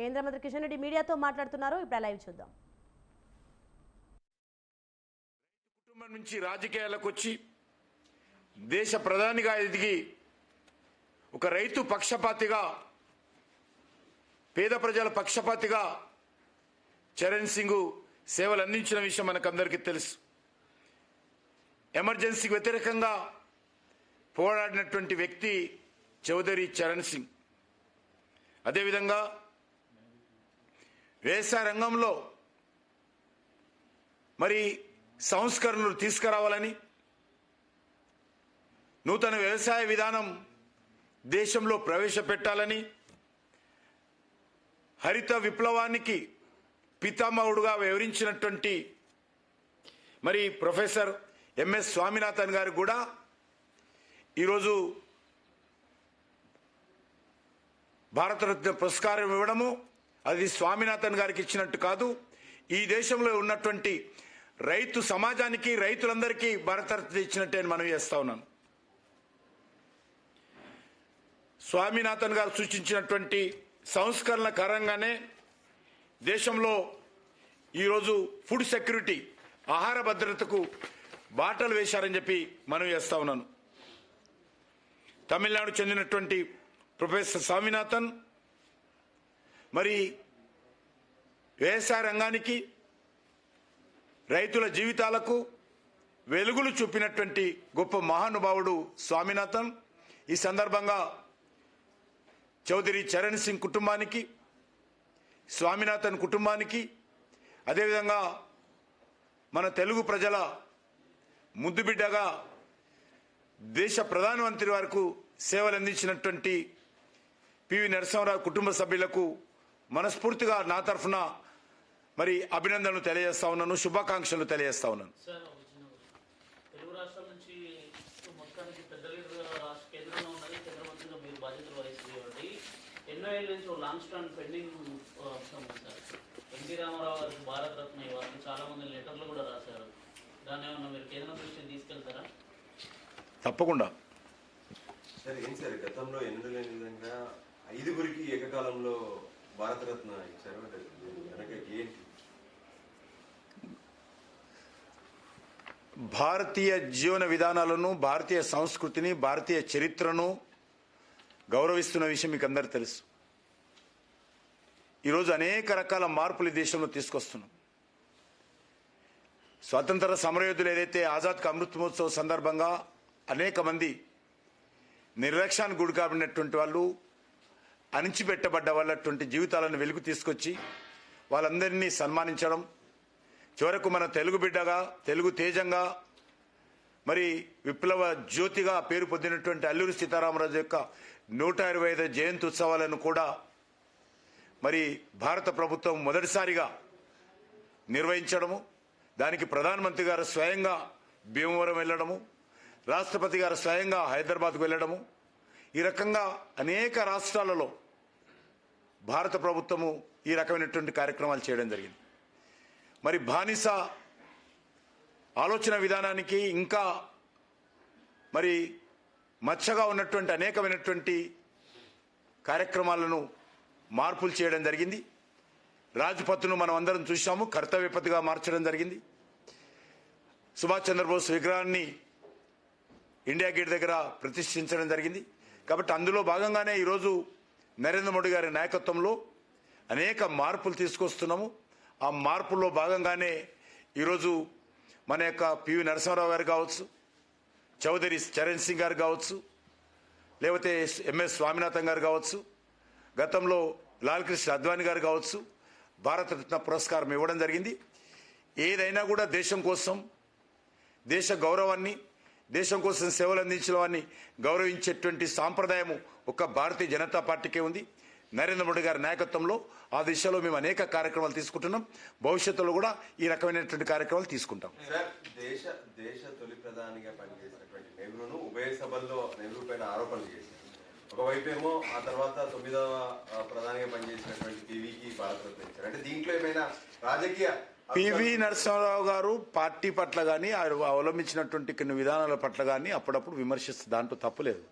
కేంద్ర మంత్రి కిషన్ రెడ్డి మీడియాతో మాట్లాడుతున్నారు. ఇప్పుడు లైవ్ చూద్దాం. కుటుంబం నుంచి రాజకీయాలకు వచ్చి దేశ ప్రధానిగా ఎదిగి ఒక రైతు పక్షపాతిగా, పేద ప్రజల పక్షపాతిగా చరణ్ సింగ్ సేవలు అందించిన విషయం మనకందరికీ తెలుసు. ఎమర్జెన్సీకి వ్యతిరేకంగా పోరాడినటువంటి వ్యక్తి చౌదరి చరణ్ సింగ్. అదేవిధంగా వ్యవసాయ రంగంలో మరి సంస్కరణలు తీసుకురావాలని, నూతన వ్యవసాయ విధానం దేశంలో ప్రవేశపెట్టాలని, హరిత విప్లవానికి పితామహుడుగా వివరించినటువంటి మరి ప్రొఫెసర్ ఎంఎస్ స్వామినాథన్ గారు కూడా ఈరోజు భారతరత్న పురస్కారం ఇవ్వడము అది స్వామినాథన్ గారికి ఇచ్చినట్టు కాదు, ఈ దేశంలో ఉన్నటువంటి రైతు సమాజానికి, రైతులందరికీ భారతరత్న ఇచ్చినట్టే మనం చేస్తా ఉన్నాను. స్వామినాథన్ గారు సూచించినటువంటి సంస్కరణల కారణంగానే దేశంలో ఈరోజు ఫుడ్ సెక్యూరిటీ, ఆహార భద్రతకు బాటలు వేశారని చెప్పి మనం చేస్తా ఉన్నాను. తమిళనాడు చెందినటువంటి ప్రొఫెసర్ స్వామినాథన్ మరి వ్యవసాయ రంగానికి, రైతుల జీవితాలకు వెలుగులు చూపినటువంటి గొప్ప మహానుభావుడు స్వామినాథన్. ఈ సందర్భంగా చౌదరి చరణ్ సింగ్ కుటుంబానికి, స్వామినాథన్ కుటుంబానికి, అదేవిధంగా మన తెలుగు ప్రజల ముద్దుబిడ్డగా దేశ ప్రధానమంత్రి వరకు సేవలు అందించినటువంటి పివి నరసింహారావు కుటుంబ సభ్యులకు మనస్ఫూర్తిగా నా తరఫున మరి అభినందనలు తెలియజేస్తా ఉన్నాను, శుభాకాంక్షలు తెలియజేస్తా ఉన్నాను. తెలుగు రాష్ట్రాల నుంచి మొత్తానికి పెద్ద కేంద్రంలో ఉన్నది, కేంద్ర మంత్రిగా మీరు బాధ్యతలు వహిస్తుంది. ఎన్నో ఏళ్ళ నుంచి లాంగ్ స్టాండ్ పెండింగ్ అంశం ఉంది సార్. ఎన్టీ రామారావు గారికి భారత రత్న ఇవ్వాలి, చాలా మంది లెటర్లు కూడా రాశారు. దాన్ని ఏమన్నా మీరు కేంద్రం దృష్టిని తీసుకెళ్తారా? తప్పకుండా సార్. ఏం సార్, గతంలో ఎన్నడూ లేని విధంగా 5గురికి ఏకకాలంలో భారతరత్న ఇచ్చారు, ఏంటి? భారతీయ జీవన విధానాలను, భారతీయ సంస్కృతిని, భారతీయ చరిత్రను గౌరవిస్తున్న విషయం మీకు అందరూ తెలుసు. ఈరోజు అనేక రకాల మార్పులు ఈ దేశంలో తీసుకొస్తున్నాం. స్వాతంత్ర సమరయోధులు ఏదైతే ఆజాద్ కా అమృత్ మహోత్సవ్ సందర్భంగా అనేక మంది నిర్లక్ష్యానికి గురి కాబడినటువంటి వాళ్ళు, అణిచిపెట్టబడ్డ వాళ్ళటువంటి జీవితాలను వెలుగు తీసుకొచ్చి వాళ్ళందరినీ సన్మానించడం, చివరకు మన తెలుగు బిడ్డగా, తెలుగు తేజంగా, మరి విప్లవ జ్యోతిగా పేరు పొందినటువంటి అల్లూరి సీతారామరాజు యొక్క 125వ జయంతి ఉత్సవాలను కూడా మరి భారత ప్రభుత్వం మొదటిసారిగా నిర్వహించడము, దానికి ప్రధానమంత్రి గారు స్వయంగా భీమవరం వెళ్ళడము, రాష్ట్రపతి గారు స్వయంగా హైదరాబాద్కు వెళ్ళడము, ఈ రకంగా అనేక రాష్ట్రాలలో భారత ప్రభుత్వము ఈ రకమైనటువంటి కార్యక్రమాలు చేయడం జరిగింది. మరి బానిస ఆలోచన విధానానికి ఇంకా మరి మచ్చగా ఉన్నటువంటి అనేకమైనటువంటి కార్యక్రమాలను మార్పులు చేయడం జరిగింది. రాజ్పథ్ను మనం అందరం చూసాము, కర్తవ్యపథిగా మార్చడం జరిగింది. సుభాష్ చంద్రబోస్ విగ్రహాన్ని ఇండియా గేట్ దగ్గర ప్రతిష్ఠించడం జరిగింది. కాబట్టి అందులో భాగంగానే ఈరోజు నరేంద్ర మోడీ గారి నాయకత్వంలో అనేక మార్పులు తీసుకొస్తున్నాము. ఆ మార్పుల్లో భాగంగానే ఈరోజు మన యొక్క పివి నరసింహారావు గారు కావచ్చు, చౌదరి చరణ్ సింగ్ గారు కావచ్చు, లేకపోతే ఎంఎస్ స్వామినాథన్ గారు కావచ్చు, గతంలో లాల్ కృష్ణ అద్వానీ గారు కావచ్చు, భారతరత్న పురస్కారం ఇవ్వడం జరిగింది. ఏదైనా కూడా దేశం కోసం, దేశ గౌరవాన్ని, దేశం కోసం సేవలు అందించిన వారిని గౌరవించేటువంటి సాంప్రదాయము ఒక్క భారతీయ జనతా పార్టీకే ఉంది. నరేంద్ర మోడీ గారి నాయకత్వంలో ఆ దిశలో మేము అనేక కార్యక్రమాలు తీసుకుంటున్నాం. భవిష్యత్తులో కూడా ఈ రకమైనటువంటి కార్యక్రమాలు తీసుకుంటాం. సార్, దేశ తొలి ప్రధానిగా పనిచేసినటువంటి నెహ్రూను ఉభయ సభల్లో నెహ్రూ పైన ఆరోపణలు చేశారు. ఒకవైపు ఏమో ఆ తర్వాత 9వ ప్రధానిగా పనిచేసినటువంటి పివికి భారతరత్న ఇచ్చారు. అంటే దీంట్లో ఏమైనా రాజకీయ పివి నరసింహారావు గారు పార్టీ పట్ల కానీ అవలంబించినటువంటి కొన్ని విధానాల పట్ల కానీ అప్పుడప్పుడు విమర్శిస్తే దాంట్లో తప్పులేదు.